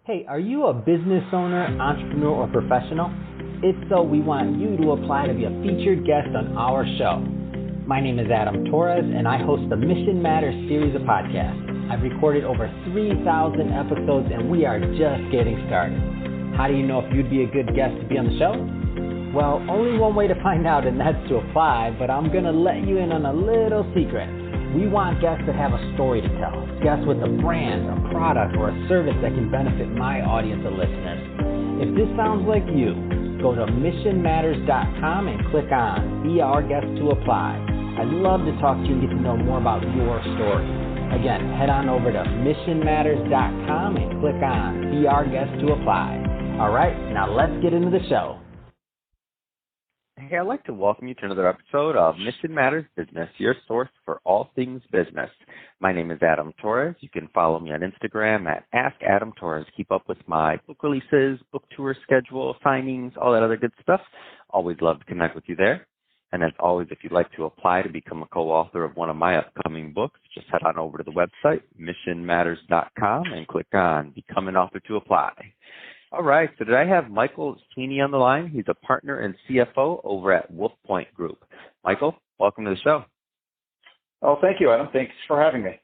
Hey, are you a business owner, entrepreneur, or professional? If so, we want you to apply to be a featured guest on our show. My name is Adam Torres, and I host the Mission Matters series of podcasts. I've recorded over 3,000 episodes, and we are just getting started. How do you know if you'd be a good guest to be on the show? Well, only one way to find out, and that's to apply, but I'm going to let you in on a little secret. We want guests that have a story to tell, guests with a brand, a product, or a service that can benefit my audience of listeners. If this sounds like you, go to missionmatters.com and click on Be Our Guest to apply. I'd love to talk to you and get to know more about your story. Again, head on over to missionmatters.com and click on Be Our Guest to apply. All right, now let's get into the show. Hey, I'd like to welcome you to another episode of Mission Matters Business, your source for all things business. My name is Adam Torres. You can follow me on Instagram at AskAdamTorres. Keep up with my book releases, book tour schedule, signings, all that other good stuff. Always love to connect with you there. And as always, if you'd like to apply to become a co-author of one of my upcoming books, just head on over to the website, missionmatters.com, and click on Become an Author to apply. All right, so today I have Michael Sweeney on the line. He's a partner and CFO over at Wolf Point Group. Michael, welcome to the show. Oh, thank you, Adam. Thanks for having me.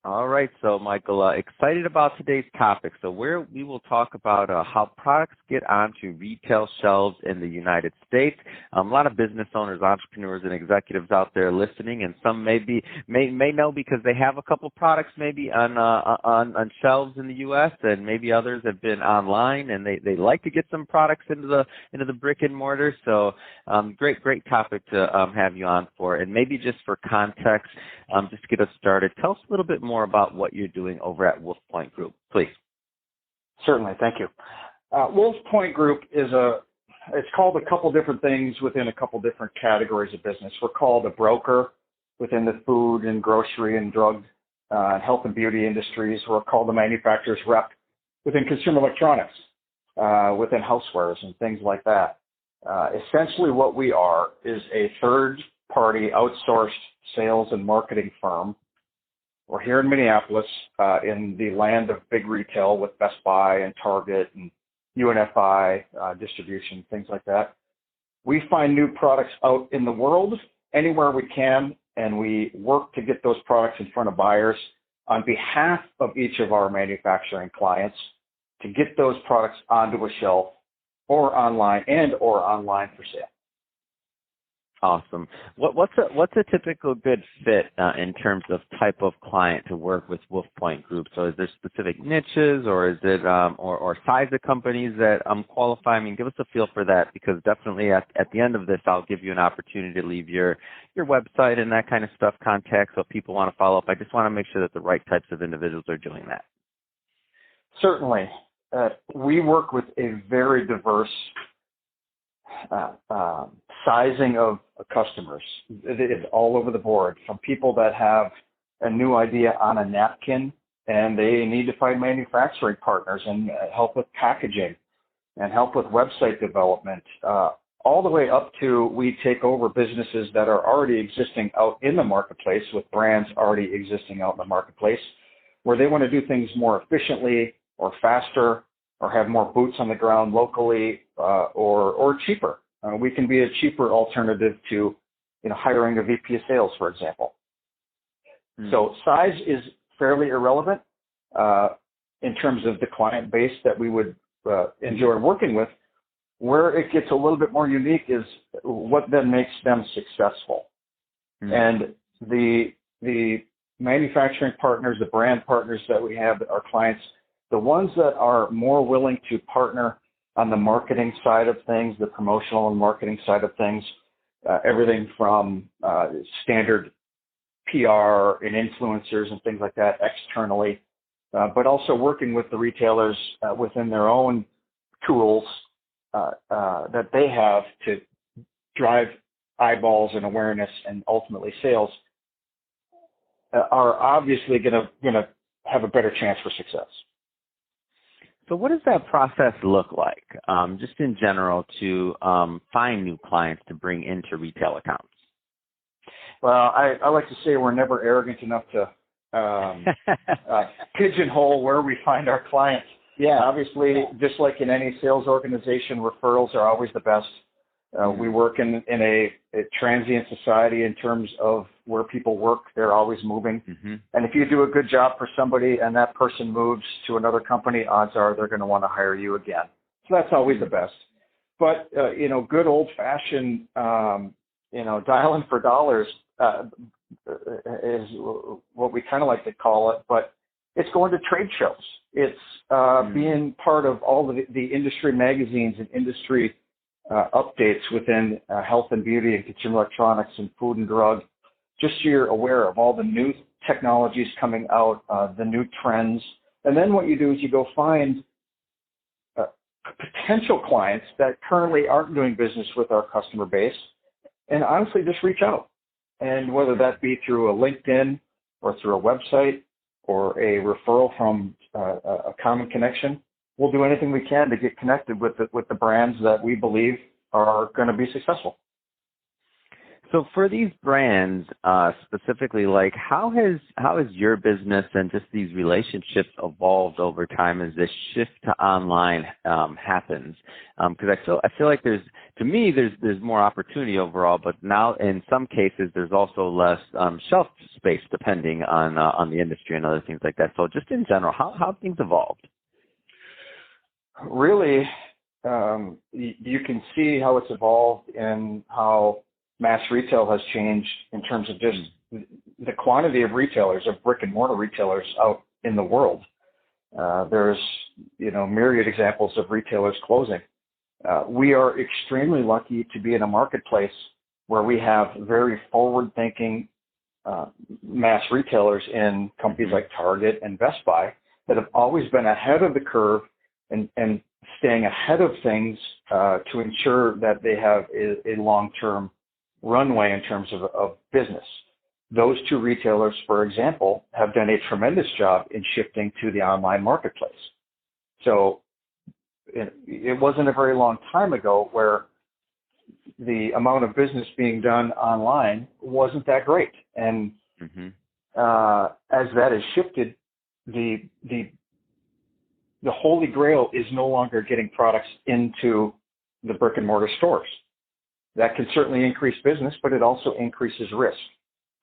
All right, so Michael, excited about today's topic. So we will talk about how products get onto retail shelves in the United States. A lot of business owners, entrepreneurs, and executives out there listening, and some may know because they have a couple products maybe on shelves in the U.S. and maybe others have been online and they like to get some products into the brick and mortar. So great topic to have you on for. And maybe just for context, just to get us started, tell us a little bit more about what you're doing over at Wolf Point Group, please. Certainly, thank you. Wolf Point Group it's called a couple different things within a couple different categories of business. We're called a broker within the food and grocery and drug and health and beauty industries. We're called the manufacturer's rep within consumer electronics, within housewares and things like that. Essentially what we are is a third-party outsourced sales and marketing firm. We're here in Minneapolis, in the land of big retail with Best Buy and Target and UNFI distribution, things like that. We find new products out in the world anywhere we can, and we work to get those products in front of buyers on behalf of each of our manufacturing clients to get those products onto a shelf or online for sale. Awesome. What's a typical good fit in terms of type of client to work with Wolf Point Group? So is there specific niches, or is it or size of companies that qualify? I mean, give us a feel for that, because definitely at the end of this, I'll give you an opportunity to leave your website and that kind of stuff, contact, so if people want to follow up. I just want to make sure that the right types of individuals are doing that. Certainly. We work with a very diverse sizing of customers. It's all over the board, from people that have a new idea on a napkin and they need to find manufacturing partners and help with packaging and help with website development, all the way up to we take over businesses that are already existing out in the marketplace with brands already existing out in the marketplace, where they want to do things more efficiently or faster or have more boots on the ground locally, or cheaper. We can be a cheaper alternative to, hiring a VP of sales, for example. So size is fairly irrelevant in terms of the client base that we would enjoy working with. Where it gets a little bit more unique is what then makes them successful. And the manufacturing partners, the brand partners that we have, our clients, the ones that are more willing to partner on the marketing side of things, the promotional and marketing side of things, everything from standard PR and influencers and things like that externally, but also working with the retailers within their own tools that they have to drive eyeballs and awareness and ultimately sales, are obviously going to have a better chance for success. So what does that process look like, just in general, to find new clients to bring into retail accounts? Well, I like to say we're never arrogant enough to pigeonhole where we find our clients. Yeah, obviously, just like in any sales organization, referrals are always the best. We work in a transient society in terms of where people work. They're always moving. And if you do a good job for somebody and that person moves to another company, odds are they're going to want to hire you again. So that's always the best. But, good old-fashioned, dialing for dollars is what we kind of like to call it. But it's going to trade shows. It's being part of all the industry magazines and industry updates within health and beauty and consumer electronics and food and drug, just so you're aware of all the new technologies coming out, the new trends. And then what you do is you go find potential clients that currently aren't doing business with our customer base and honestly just reach out. And whether that be through a LinkedIn or through a website or a referral from a common connection, we'll do anything we can to get connected with the brands that we believe are going to be successful. So for these brands specifically, like how has your business and just these relationships evolved over time as this shift to online happens? Because I feel like there's more opportunity overall, but now in some cases there's also less shelf space depending on the industry and other things like that. So just in general, how have things evolved? Really, you can see how it's evolved and how mass retail has changed in terms of just the quantity of retailers, of brick and mortar retailers out in the world. There's, myriad examples of retailers closing. We are extremely lucky to be in a marketplace where we have very forward-thinking mass retailers in companies like Target and Best Buy that have always been ahead of the curve and staying ahead of things to ensure that they have a long-term runway in terms of business. Those two retailers, for example, have done a tremendous job in shifting to the online marketplace. So it wasn't a very long time ago where the amount of business being done online wasn't that great. And as that has shifted, the holy grail is no longer getting products into the brick and mortar stores. That can certainly increase business, but it also increases risk.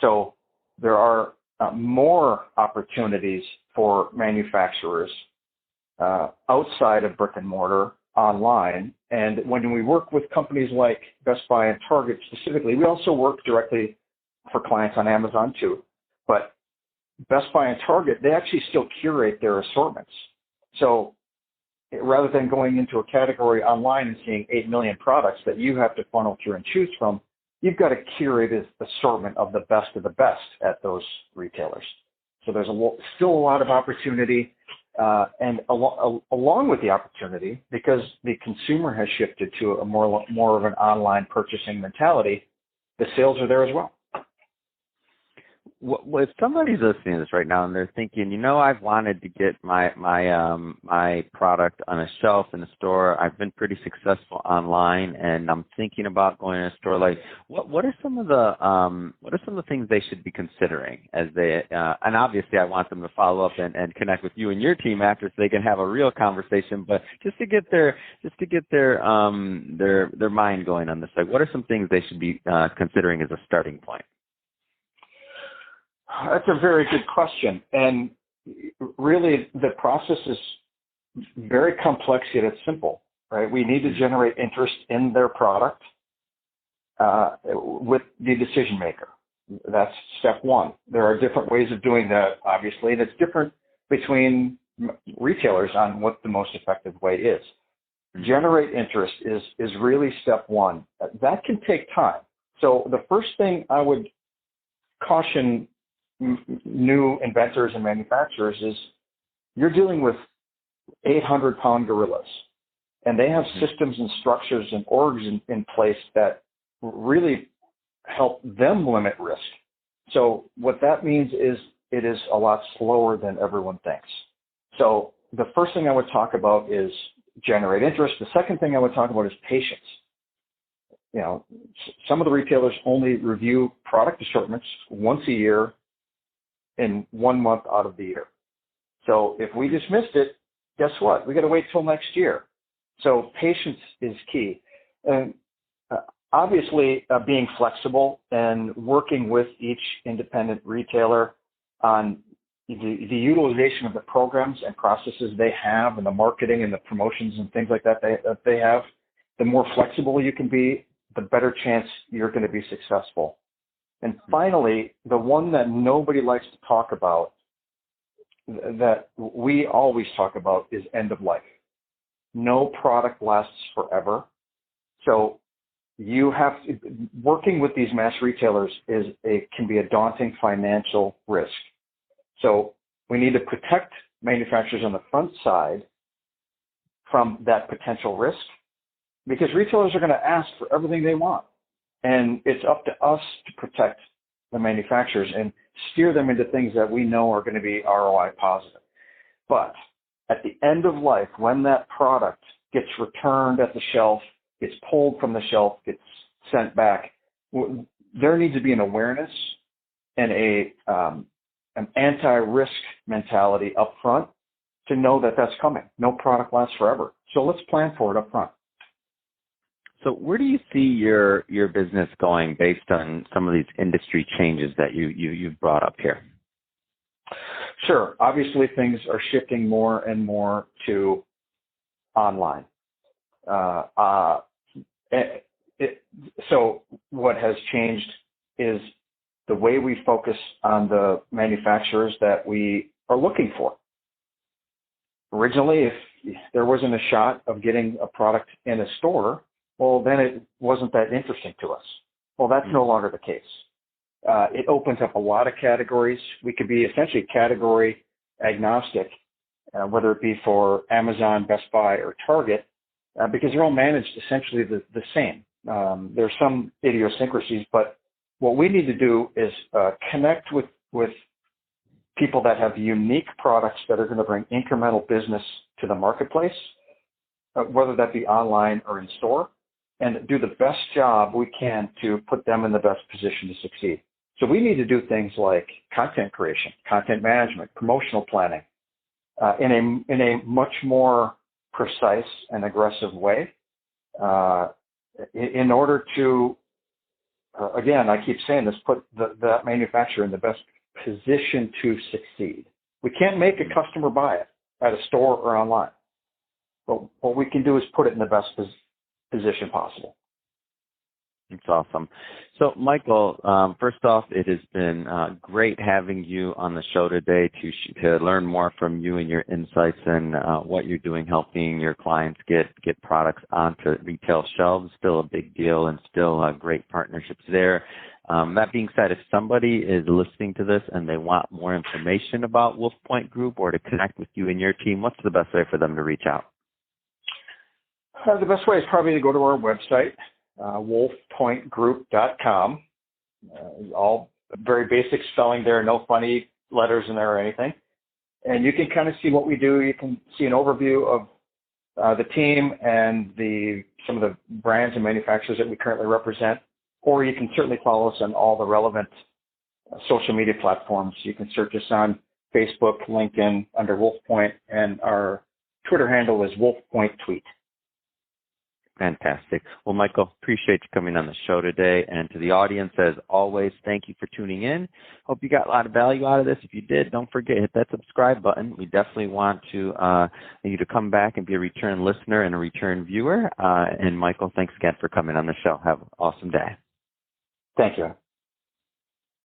So there are more opportunities for manufacturers outside of brick and mortar online. And when we work with companies like Best Buy and Target specifically, we also work directly for clients on Amazon too. But Best Buy and Target, they actually still curate their assortments. So rather than going into a category online and seeing 8 million products that you have to funnel through and choose from, you've got to curate an assortment of the best at those retailers. So there's still a lot of opportunity, and along with the opportunity, because the consumer has shifted to a more of an online purchasing mentality, the sales are there as well. Well, if somebody's listening to this right now and they're thinking, I've wanted to get my product on a shelf in the store. I've been pretty successful online, and I'm thinking about going to a store. Like, what are some of the things they should be considering as they? And obviously, I want them to follow up and connect with you and your team after, so they can have a real conversation. But just to get their mind going on this, like, what are some things they should be considering as a starting point? That's a very good question. And really, the process is very complex, yet it's simple, right? We need to generate interest in their product with the decision maker. That's step one. There are different ways of doing that, obviously, and it's different between retailers on what the most effective way is. Generate interest is really step one. That can take time. So the first thing I would caution new inventors and manufacturers is you're dealing with 800-pound gorillas, and they have systems and structures and orgs in place that really help them limit risk. So what that means is it is a lot slower than everyone thinks. So the first thing I would talk about is generate interest. The second thing I would talk about is patience. Some of the retailers only review product assortments once a year in 1 month out of the year. So if we dismissed it guess what? We got to wait till next year. So patience is key. And obviously, being flexible and working with each independent retailer on the utilization of the programs and processes they have and the marketing and the promotions and things like that they have, the more flexible you can be, the better chance you're going to be successful. And finally, the one that nobody likes to talk about, that we always talk about, is end of life. No product lasts forever. So working with these mass retailers can be a daunting financial risk. So we need to protect manufacturers on the front side from that potential risk, because retailers are going to ask for everything they want. And it's up to us to protect the manufacturers and steer them into things that we know are going to be ROI positive. But at the end of life, when that product gets returned at the shelf, gets pulled from the shelf, gets sent back, there needs to be an awareness and an anti-risk mentality up front to know that that's coming. No product lasts forever. So let's plan for it up front. So where do you see your business going based on some of these industry changes that you've brought up here? Sure. Obviously, things are shifting more and more to online. So what has changed is the way we focus on the manufacturers that we are looking for. Originally, if there wasn't a shot of getting a product in a store, well, then it wasn't that interesting to us. Well, that's no longer the case. It opens up a lot of categories. We could be essentially category agnostic, whether it be for Amazon, Best Buy, or Target, because they're all managed essentially the same. There's some idiosyncrasies, but what we need to do is connect with people that have unique products that are going to bring incremental business to the marketplace, whether that be online or in store, and do the best job we can to put them in the best position to succeed. So we need to do things like content creation, content management, promotional planning, in a much more precise and aggressive way, in order to, again, I keep saying this, put that manufacturer in the best position to succeed. We can't make a customer buy it at a store or online, but what we can do is put it in the best position possible. That's awesome. So, Michael, first off, it has been great having you on the show today to learn more from you and your insights and what you're doing, helping your clients get products onto retail shelves. Still a big deal and still great partnerships there. That being said, if somebody is listening to this and they want more information about Wolf Point Group or to connect with you and your team, what's the best way for them to reach out? The best way is probably to go to our website, wolfpointgroup.com. All very basic spelling there, no funny letters in there or anything. And you can kind of see what we do. You can see an overview of the team and some of the brands and manufacturers that we currently represent. Or you can certainly follow us on all the relevant social media platforms. You can search us on Facebook, LinkedIn under Wolf Point, and our Twitter handle is WolfPointTweet. Fantastic. Well, Michael, appreciate you coming on the show today. And to the audience, as always, thank you for tuning in. Hope you got a lot of value out of this. If you did, don't forget, hit that subscribe button. We definitely want you to come back and be a return listener and a return viewer. And Michael, thanks again for coming on the show. Have an awesome day. Thank you.